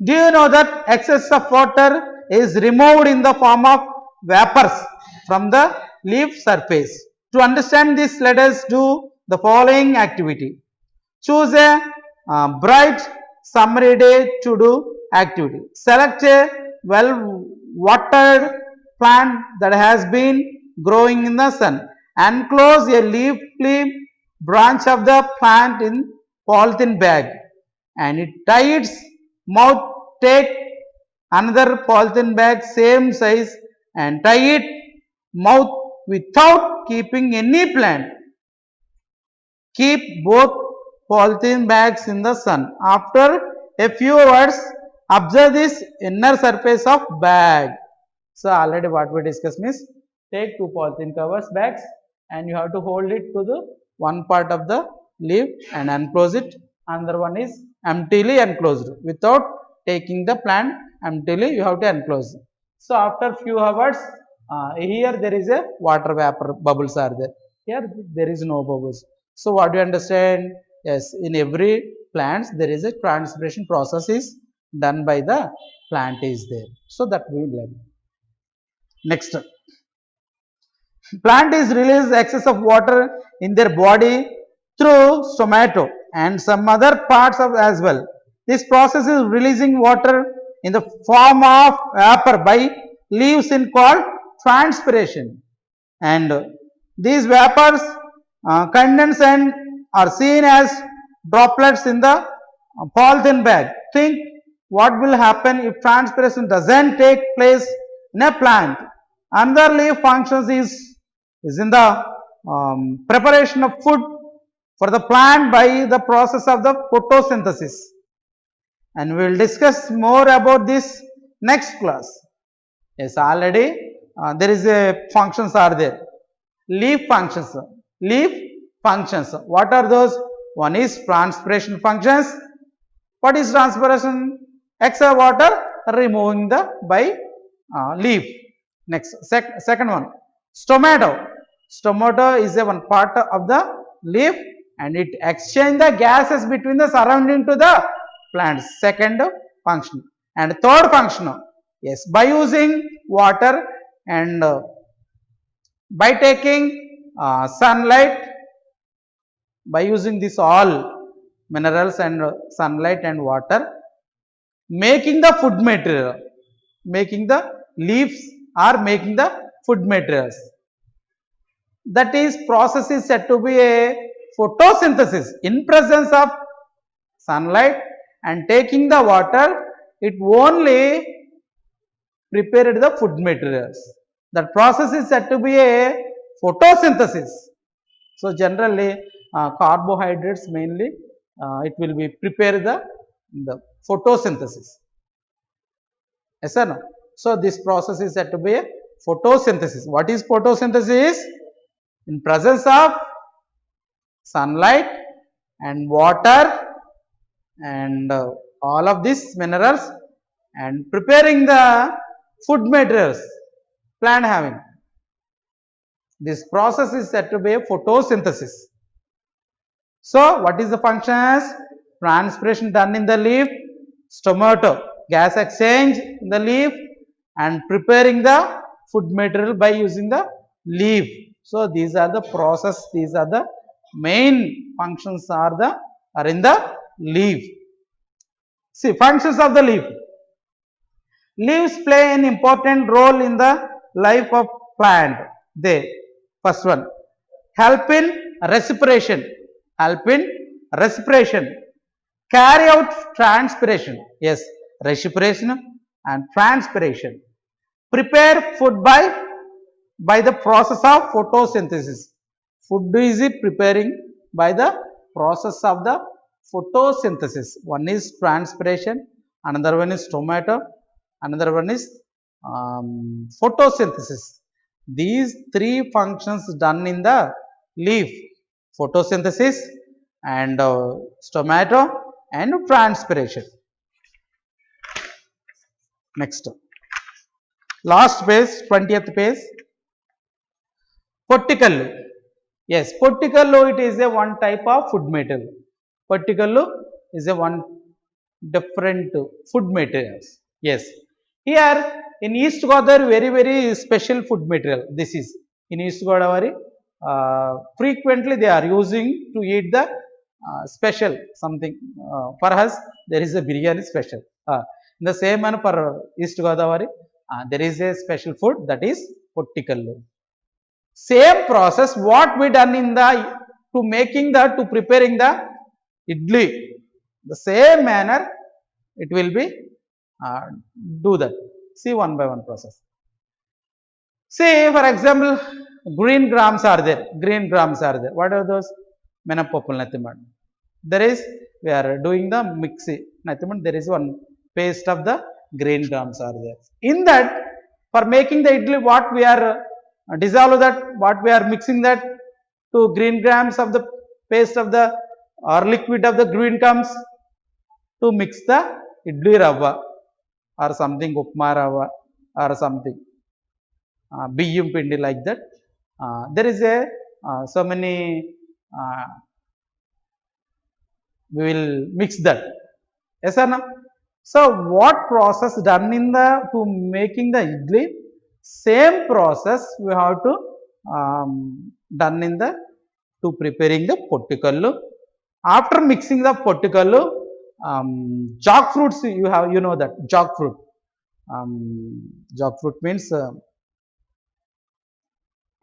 Do you know that excess of water is removed in the form of vapors from the leaf surface? To understand this, let us do the following activity. Choose a bright summery day to do activity. Select a well watered plant that has been growing in the sun. Enclose a leafy branch of the plant in polythene bag and it tie its mouth. Take another polythene bag same size and tie it mouth without keeping any plant. Keep both polythene bags in the sun. After a few hours, observe this inner surface of bag. So already what we discussed means take two polythene covers bags and you have to hold it to the one part of the leaf and unclose it. Another one is emptily enclosed without taking the plant emptily you have to enclose. So after few hours, here there is a water vapor bubbles are there. Here there is no bubbles. So what do you understand? Yes, in every plants there is a transpiration process is done by the plant is there. So that we learn. Next, plant is release excess of water in their body through stomata and some other parts of as well. This process is releasing water in the form of vapor by leaves in called transpiration, and these vapors condense and are seen as droplets in the polythene bag. Think what will happen if transpiration doesn't take place in a plant. Another leaf functions is in the preparation of food for the plant by the process of the photosynthesis, and we will discuss more about this next class. Yes, already there is a functions are there. Leaf functions. Leaf functions. What are those? One is transpiration functions. What is transpiration? Extra water removing the by leaf. Next, second one, stomata. Stomata is a one part of the leaf and it exchange the gases between the surrounding to the plants. Second function. And third function, yes, by using water and by taking sunlight, by using this all minerals and sunlight and water, making the food material, making the leaves are making the food materials. That is process is said to be a photosynthesis. In presence of sunlight and taking the water, it only prepared the food materials. That process is said to be a photosynthesis. So generally carbohydrates mainly it will be prepare the photosynthesis. Yes or no? So this process is said to be a photosynthesis. What is photosynthesis? In presence of sunlight and water and all of these minerals and preparing the food materials plant having. This process is said to be a photosynthesis. So what is the functions? Transpiration done in the leaf, stomata, gas exchange in the leaf and preparing the food material by using the leaf. So these are the process, these are the main functions are in the leaf. See, functions of the leaf. Leaves play an important role in the life of plant. They, first one, help in respiration, carry out transpiration, yes, respiration and transpiration, prepare food by the process of photosynthesis. Food is preparing by the process of the photosynthesis. One is transpiration, another one is tomato, another one is photosynthesis. These three functions done in the leaf: photosynthesis and stomato and transpiration. Next, last page, 20th page. Porticollo. Yes, porticollo, it is a one type of food material. Porticollo is a one different food materials. Yes, here in East Godavari, very special food material. This is in East Godavari. Frequently they are using to eat the special something. For us, there is a biryani special. In the same manner for East Godavari, there is a special food, that is porticollo. Same process what we done in the to preparing the idli, the same manner it will be do that. See one by one process. See, for example, green grams are there. Green grams are there. What are those? Menapopul nathiman. There is, we are doing the mixing nathiman. There is one paste of the green grams are there. In that, for making the idli, what we are dissolve that, what we are mixing that to green grams of the paste of the or liquid of the green grams to mix the idli rava or something, upma rava or something, biyyum pindi, like that. There is a so many we will mix that. Yes or no? So what process done in the to making the idli? Same process we have to done in the to preparing the porticollo. After mixing the porticollo, jackfruits, you know that jackfruit. Jackfruit means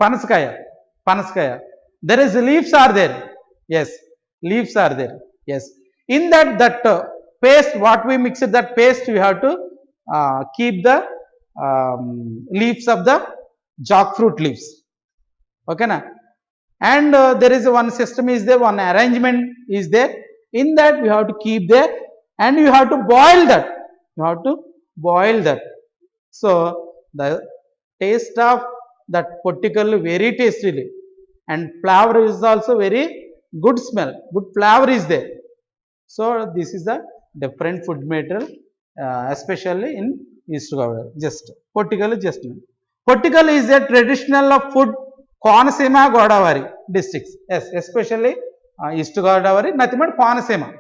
panaskaya. Panaskaya. There is leaves are there. Yes, leaves are there. Yes. In that paste, what we mix it, that paste we have to keep the leaves of the jackfruit leaves. Okay na? And there is one system is there, one arrangement is there. In that we have to keep there and you have to boil that. You have to boil that. So the taste of that porticollo very tastily, and flavor is also very good smell, good flavor is there. So this is a different food material, especially in East Godavari. Just porticollo, just porticollo is a traditional of food Konaseema Godavari districts. Yes, especially East Godavari, nothing but Konaseema.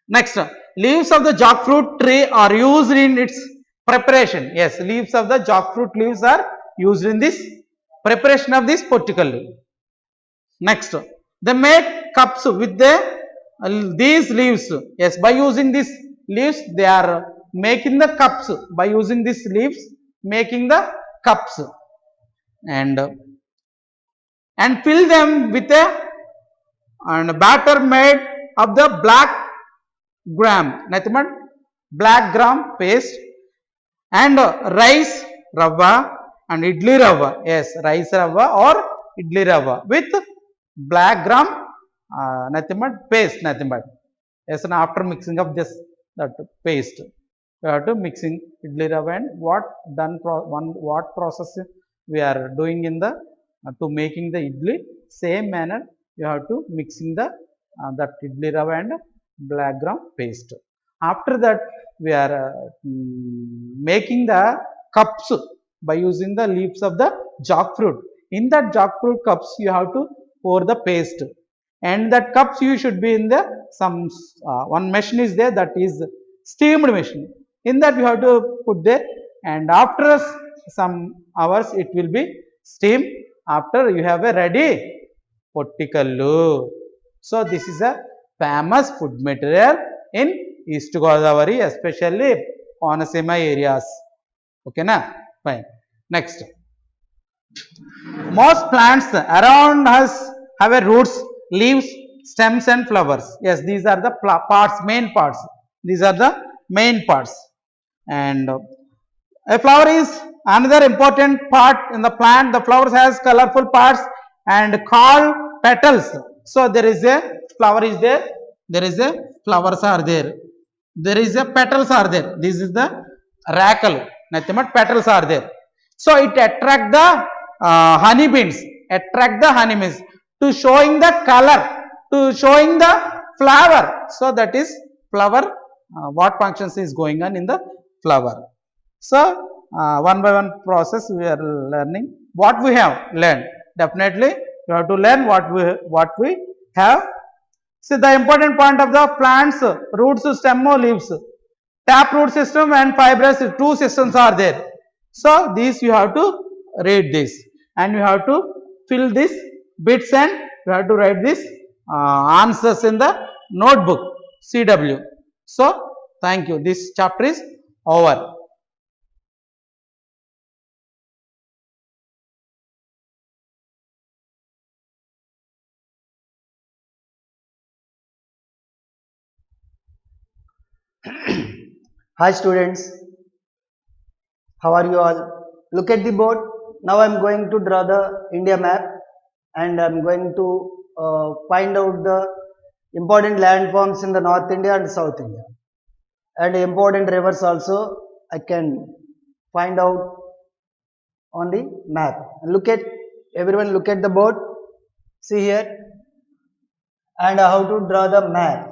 Next, leaves of the jackfruit tree are used in its preparation. Yes, leaves of the jackfruit leaves are used in this preparation of this porticollo. Next, they make cups with these leaves. Yes, by using these leaves, they are making the cups. By using these leaves, making the cups, and fill them with a batter made of the black gram, nothing but black gram paste, and rice rava and idli rava. Yes, rice rava or idli rava with black gram, nothing but paste, nothing but. Yes, and after mixing of this that paste, we have to mixing idli rava, and what process we are doing in the to making the idli, same manner you have to mixing the that idli rava and black gram paste. After that we are making the cups by using the leaves of the jackfruit. In that jackfruit cups you have to pour the paste, and that cups you should be in the some one machine is there, that is steamed machine. In that you have to put there, and after some hours it will be steamed. After you have a ready porticollo. So this is a famous food material in East Godavari, especially Konaseema areas. Okay na? Fine. Next, most plants around us have a roots, leaves, stems and flowers. Yes, these are the parts, main parts. These are the main parts. And a flower is another important part in the plant. The flowers has colorful parts and called petals. So there is a flower is there. There is a flowers are there. there is a petals are there. This is the rackle, nothing but petals are there. So it attract the honey bees, to showing the color, to showing the flower. So that is flower, what functions is going on in the flower. So one by one process we are learning what we have learned. Definitely you have to learn what we have. See, the important point of the plants, roots, stem, leaves, tap root system and fibrous, two systems are there. So these you have to read this, and you have to fill this bits, and you have to write this answers in the notebook CW. So thank you. This chapter is over. Hi students, how are you all? Look at the board. Now I am going to draw the India map, and I am going to find out the important landforms in the North India and South India, and important rivers also I can find out on the map. Look at, everyone look at the board, see here, and how to draw the map.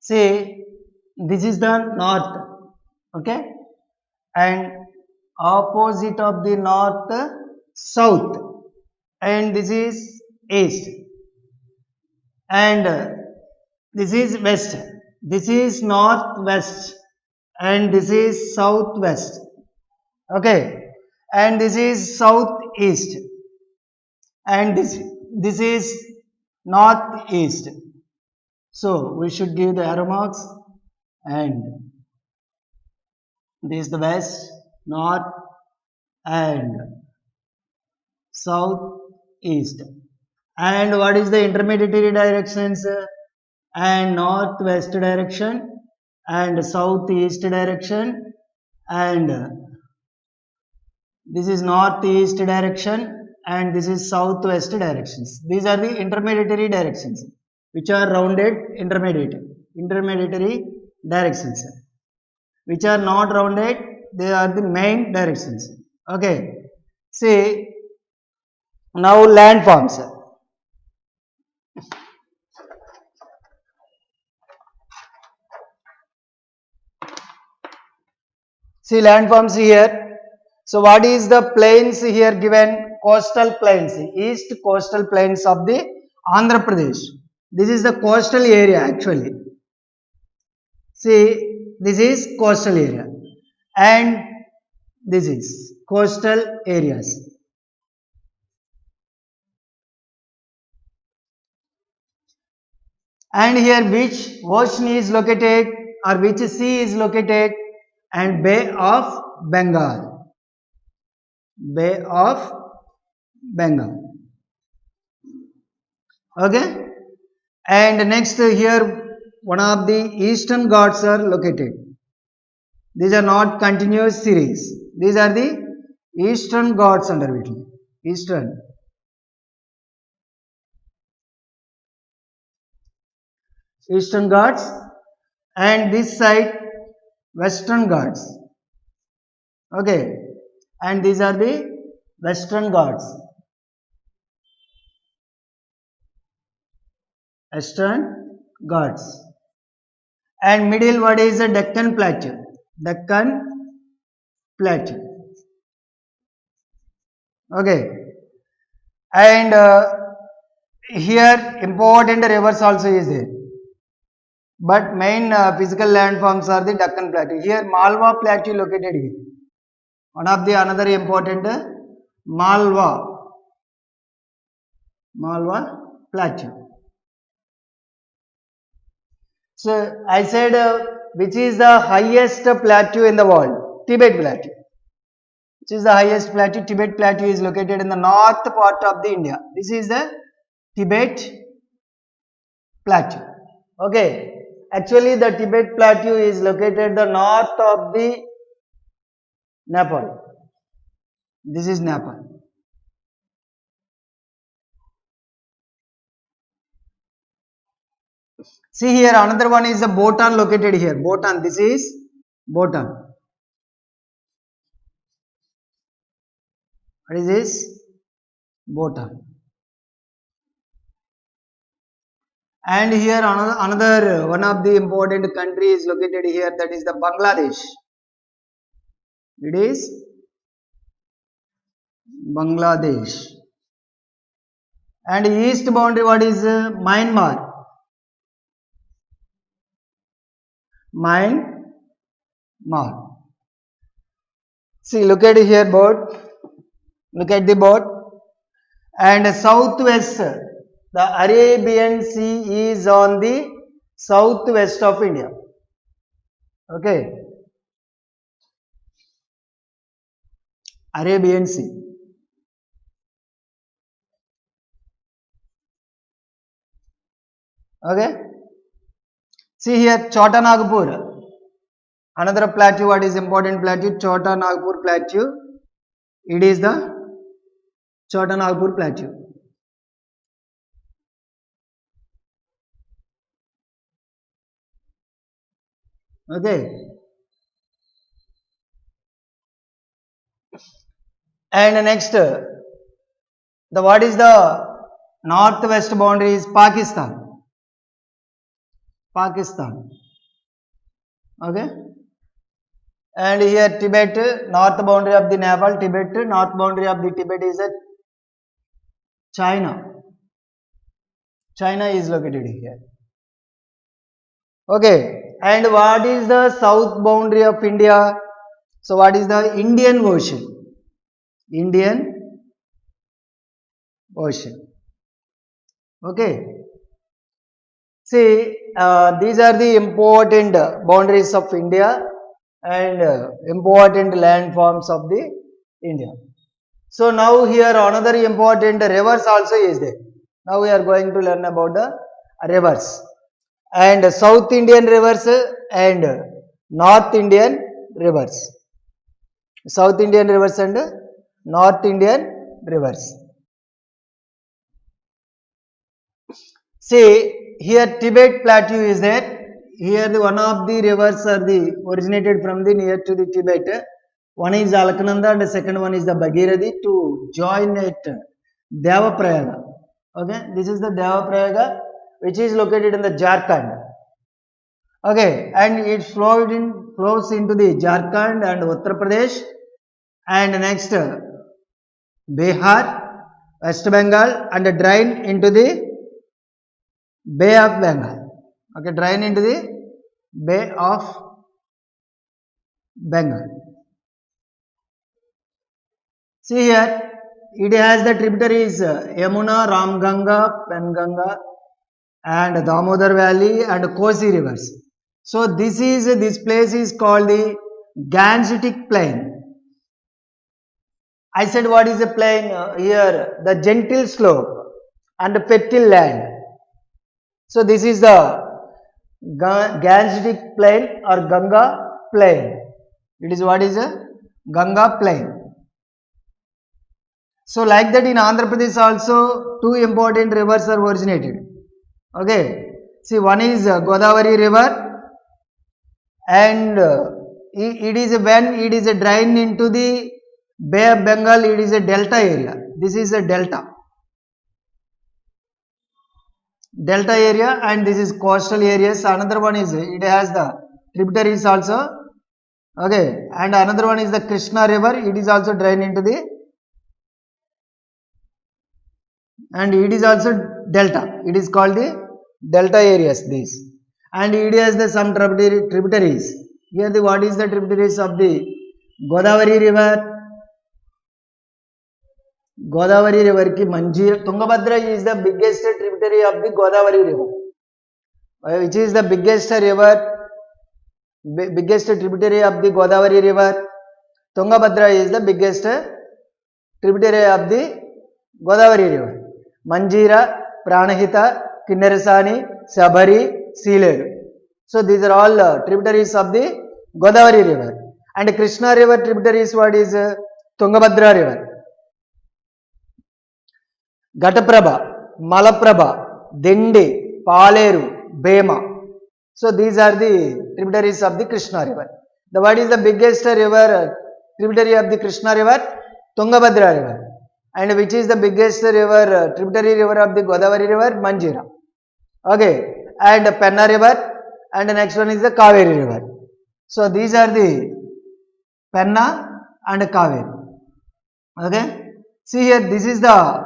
See, this is the north, okay, and opposite of the north, south, and this is east, and this is west, this is northwest, and this is southwest, okay, and this is southeast, and this is northeast. So we should give the arrow marks, and this is the west, north, and south, east. And what is the intermediary directions? And northwest direction, and southeast direction, and this is northeast direction, and this is southwest directions. These are the intermediary directions, which are rounded intermediary directions. Which are not rounded, they are the main directions. Okay. See, now landforms. See landforms here. So what is the plains here given? Coastal plains, east coastal plains of the Andhra Pradesh. This is the coastal area actually. See, this is coastal area, and this is coastal areas. And here which ocean is located, or which sea is located? And Bay of Bengal. Bay of Bengal. Okay. And next here, one of the eastern Ghats are located. These are not continuous series. These are the eastern Ghats under it. Eastern. Eastern Ghats, and this side Western Ghats. Okay, and these are the Western Ghats. Western Ghats. And middle, what is the Deccan Plateau? Deccan Plateau. Okay, and here important rivers also is there, but main physical landforms are the Deccan Plateau. Here Malwa Plateau located here. One of the another important Malwa Malwa Plateau. So I said which is the highest plateau in the world? Tibet Plateau. Which is the highest plateau? Tibet Plateau is located in the north part of the India. This is the Tibet Plateau. Okay. Actually the Tibet Plateau is located the north of the Nepal. This is Nepal. See here, another one is the Bhutan located here. Bhutan, this is Bhutan. What is this? Bhutan. And here another one of the important country is located here, that is the Bangladesh. It is Bangladesh. And east boundary, what is Myanmar? Myanmar. See, look at here board. Look at the board. And southwest, the Arabian Sea is on the southwest of India. Okay. Arabian Sea. Okay. See here, Chota Nagpur. Another plateau, what is important plateau? Chota Nagpur Plateau. It is the Chota Nagpur Plateau. Okay. And next, what is the northwest boundary is Pakistan. Pakistan. Okay. And here Tibet, north boundary of the Nepal, Tibet, north boundary of the Tibet is at China. China is located here. Okay. And what is the south boundary of India? So what is the Indian Ocean? Indian Ocean. Okay. See, these are the important boundaries of India and important landforms of the India. So now here another important rivers also is there. Now we are going to learn about the rivers and South Indian rivers and North Indian rivers. South Indian rivers and North Indian rivers. See, here Tibet Plateau is there. Here one of the rivers are originated from the near to the Tibet. One is Alaknanda and the second one is the Bhagirathi to join at Devaprayaga. Okay, this is the Devaprayaga which is located in the Jharkhand. Okay, and it flows into the Jharkhand and Uttar Pradesh and next Bihar, West Bengal and drain into the Bay of Bengal. Okay, drain into the Bay of Bengal. See here, it has the tributaries Yamuna, Ramganga, Penganga and Damodar Valley and Kosi rivers. So this place is called the Gangetic Plain. I said what is the plain here? The gentle slope and fertile land. So this is the Gangetic Plain or Ganga Plain. It is what is a Ganga Plain. So like that in Andhra Pradesh also two important rivers are originated. Okay. See, one is Godavari river and it is when it is a drain into the Bay of Bengal, it is a delta area. This is a delta. Delta area and this is coastal areas. Another one is it has the tributaries also. Okay. And another one is the Krishna river. It is also drain into the and it is also delta. It is called the delta areas these. And it has the some tributaries. Here what is the tributaries of the Godavari river Godavari river ki Manjira. Tungabhadra is the biggest tributary of the Godavari river, which is the biggest river, biggest tributary of the Godavari river. Tungabhadra is the biggest tributary of the Godavari river. Manjira, Pranahita, Kinnaresani, Sabari, Seeleru. So these are all tributaries of the Godavari river. And Krishna river tributaries, what is Tungabhadra river, Ghataprabha, Malaprabha, Dindi, Paleru, Bema. So these are the tributaries of the Krishna river. What is the biggest river tributary of the Krishna river? Tungabhadra river. And which is the biggest river tributary river of the Godavari river? Manjira. Okay. And Penna river. And the next one is the Kaveri river. So these are the Penna and Kaveri. Okay. See here, this is the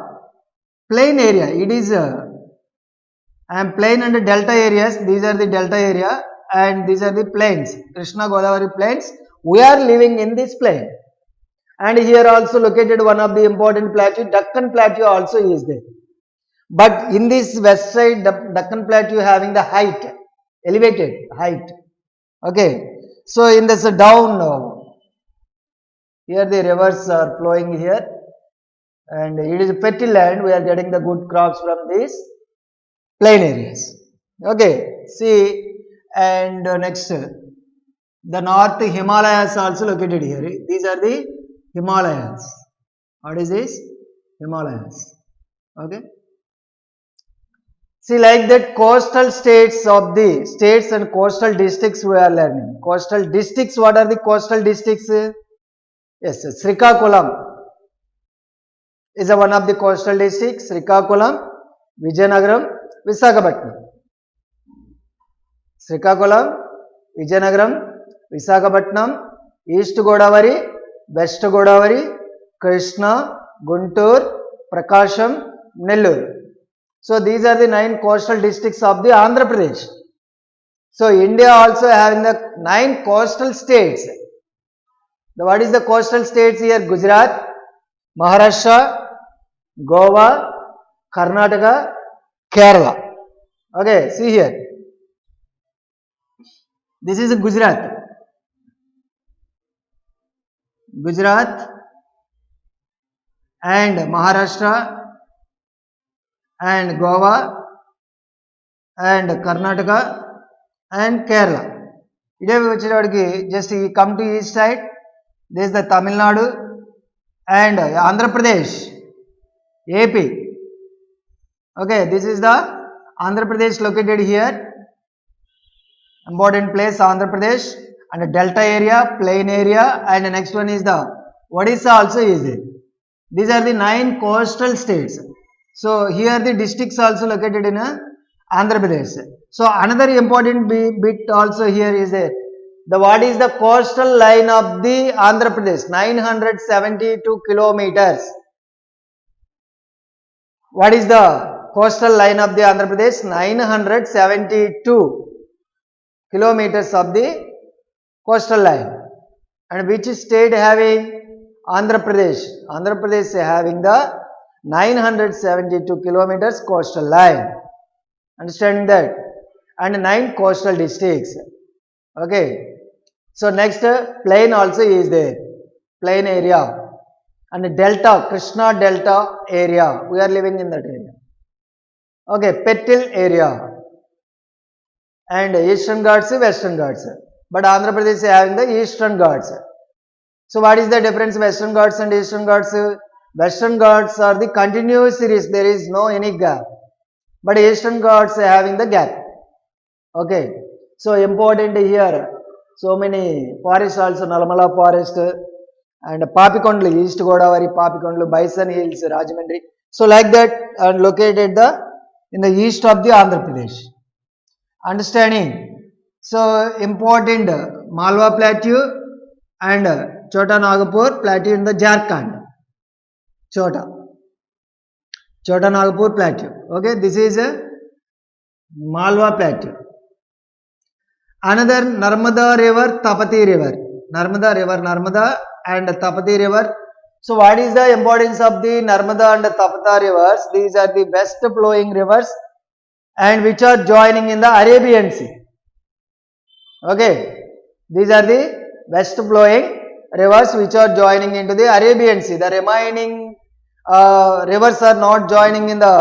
plain area. It is and plain and delta areas. These are the delta area and these are the plains, Krishna Godavari plains. We are living in this plain. And here also located one of the important plateau, Deccan plateau also is there. But in this west side, the Deccan plateau having the height, elevated height. Okay. So in this down, here the rivers are flowing here. And it is a fertile land. We are getting the good crops from these plain areas. Okay, see, and next, the North Himalayas also located here. These are the Himalayas. What is this? Himalayas. Okay. See, like that, coastal states of the states and coastal districts we are learning. Coastal districts, what are the coastal districts? Yes, Srikakulam is one of the coastal districts. Srikakulam, Vijayanagaram, Visakhapatnam. Srikakulam, Vijayanagaram, Visakhapatnam, East Godavari, West Godavari, Krishna, Guntur, Prakasham, Nellore. So these are the 9 coastal districts of the Andhra Pradesh. So India also having the 9 coastal states. What is the coastal states here? Gujarat, Maharashtra, Goa, Karnataka, Kerala. Okay, see here. This is Gujarat. Gujarat and Maharashtra and Goa and Karnataka and Kerala. Just come to east side. This is the Tamil Nadu and Andhra Pradesh, AP. Okay, this is the Andhra Pradesh located here. Important place, Andhra Pradesh, and a delta area, plain area, and the next one is the Odisha also is there. These are the 9 coastal states. So here the districts also located in Andhra Pradesh. So another important bit also here is there. What is the coastal line of the Andhra Pradesh? 972 kilometers. What is the coastal line of the Andhra Pradesh? 972 kilometers of the coastal line. And which state having? Andhra Pradesh. Andhra Pradesh having the 972 kilometers coastal line. Understand that? And 9 coastal districts. Okay. So next, plain also is there. Plain area. And delta, Krishna delta area. We are living in that area. Okay, fertile area. And Eastern Ghats, Western Ghats. But Andhra Pradesh is having the Eastern Ghats. So what is the difference Western Ghats and Eastern Ghats? Western Ghats are the continuous series. There is no any gap. But Eastern Ghats are having the gap. Okay. So important here. So many forests also, Nalamala forest and Papikondlu, East Godavari, Papikondlu, Bison Hills, Rajahmundry. So like that and located in the east of the Andhra Pradesh. Understanding? So important Malwa Plateau and Chota Nagpur Plateau in the Jharkhand. Chota Nagpur Plateau. Okay, this is Malwa Plateau. Another Narmada River, Tapati River. Narmada River, Narmada and Tapati River. So what is the importance of the Narmada and Tapta rivers? These are the best flowing rivers and which are joining in the Arabian Sea. Okay, these are the best flowing rivers which are joining into the Arabian Sea. The remaining rivers are not joining in the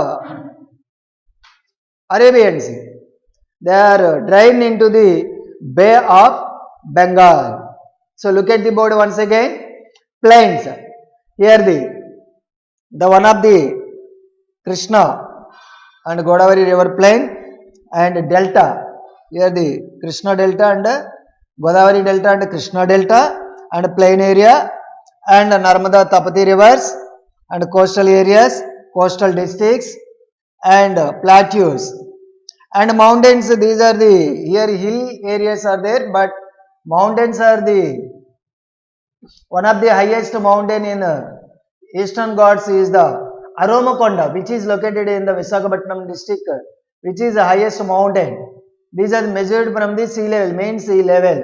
Arabian Sea. They are drained into the Bay of Bengal. So look at the board once again. Plains. Here the one of the Krishna and Godavari river plain and delta. Here the Krishna delta and Godavari delta and Krishna delta and plain area and Narmada Tapati rivers and coastal areas, coastal districts and plateaus and mountains. These are the here hill areas are there, but mountains are the one of the highest mountain in Eastern Ghats is the Aromakonda, which is located in the Visakhapatnam district, which is the highest mountain. These are measured from the sea level, main sea level.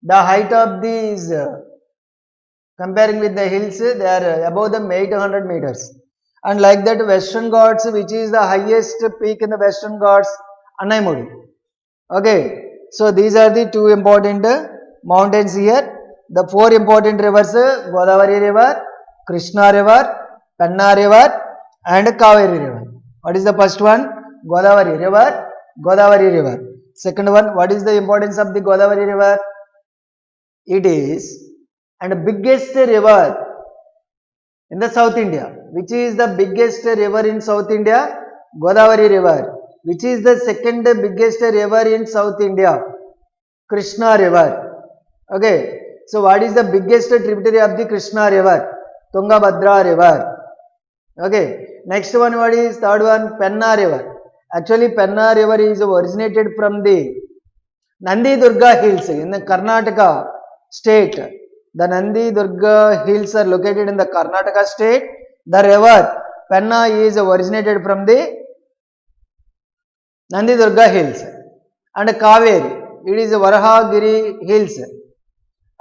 The height of these, comparing with the hills, they are above them 800 meters. And like that, Western Ghats, which is the highest peak in the Western Ghats, Anaimudi. Okay, so these are the two important mountains here. The four important rivers, Godavari river, Krishna river, Penna river and Kaveri river. What is the first one? Godavari river, Godavari river. Second one, what is the importance of the Godavari river? It is and biggest river in the South India. Which is the biggest river in South India? Godavari river. Which is the second biggest river in South India? Krishna river. Okay. So what is the biggest tributary of the Krishna river? Tungabhadra river. Okay. Next one, what is third one? Penna river. Actually, Penna river is originated from the Nandi Durga hills in the Karnataka state. The Nandi Durga hills are located in the Karnataka state. The river Penna is originated from the Nandi Durga hills. And Kaveri, it is Varahagiri hills.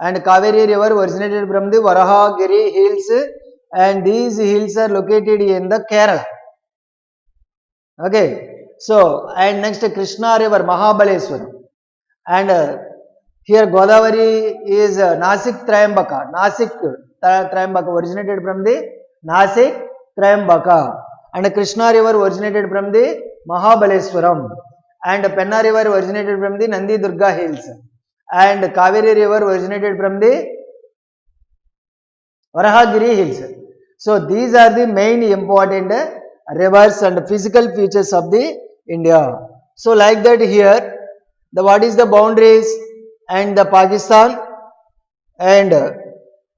And Kaveri river originated from the Varahagiri hills, and these hills are located in the Kerala. Okay, so and next Krishna river Mahabaleshwar, and here Godavari is Nasik Trayambaka. Nasik Trayambaka originated from the Nasik Trayambaka, and Krishna river originated from the Mahabaleshwaram, and Penna river originated from the Nandi Durga hills, and Kaveri river originated from the Varahagiri hills. So these are the main important rivers and physical features of the India. So like that here, the what is the boundaries and the Pakistan, and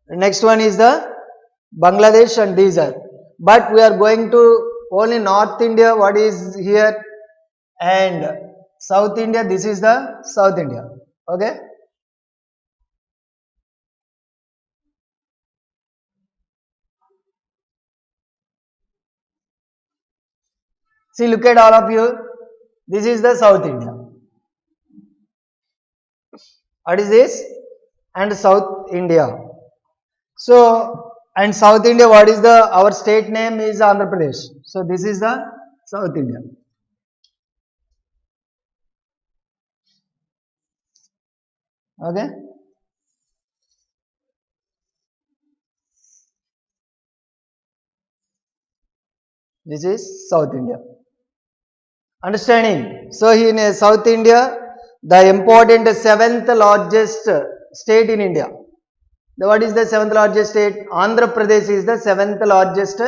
next one is the Bangladesh, and these are. But we are going to only North India. What is here? And South India. This is the South India. Okay. See, look at all of you. This is the South India. What is this? And South India. So, and South India, what is the, our state name is Andhra Pradesh. So, this is the South India. Okay. This is South India. Understanding? So, in South India, the important seventh largest state in India. What is the seventh largest state? Andhra Pradesh is the seventh largest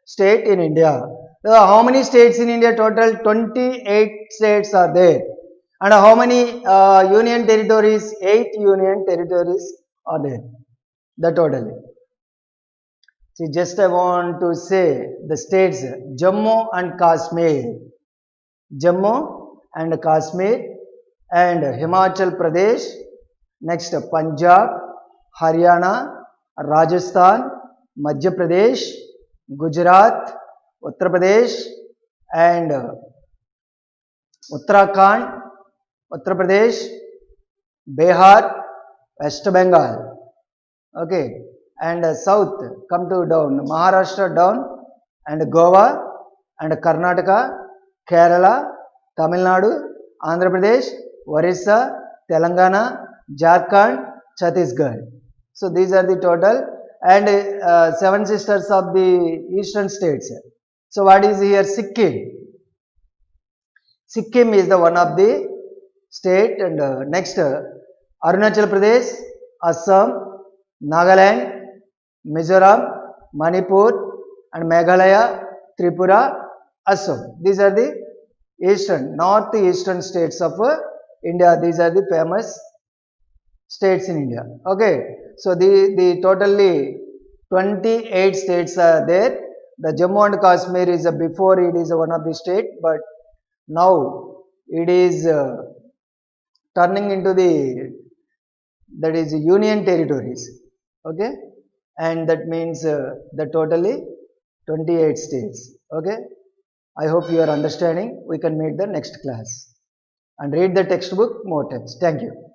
state in India. So, how many states in India total? 28 states are there. And how many union territories? 8 union territories are there. The total. See, just I want to say the states Jammu and Kashmir. Jammu and Kashmir and Himachal Pradesh. Next Punjab, Haryana, Rajasthan, Madhya Pradesh, Gujarat, Uttar Pradesh and Uttarakhand, Uttar Pradesh, Bihar, West Bengal, okay, and south come to down, Maharashtra down, and Goa and Karnataka, Kerala, Tamil Nadu, Andhra Pradesh, Orissa, Telangana, Jharkhand, Chhattisgarh. So these are the total, and seven sisters of the eastern states. So what is here? Sikkim. Sikkim is the one of the state, and next Arunachal Pradesh, Assam, Nagaland, Mizoram, Manipur, and Meghalaya, Tripura, Assam. These are the northeastern states of India. These are the famous states in India. Okay, so the totally 28 states are there. The Jammu and Kashmir is before it is one of the state, but now it is turning into that is union territories. Okay, and that means the totally 28 states. Okay, I hope you are understanding. We can meet the next class and read the textbook more times. Thank you.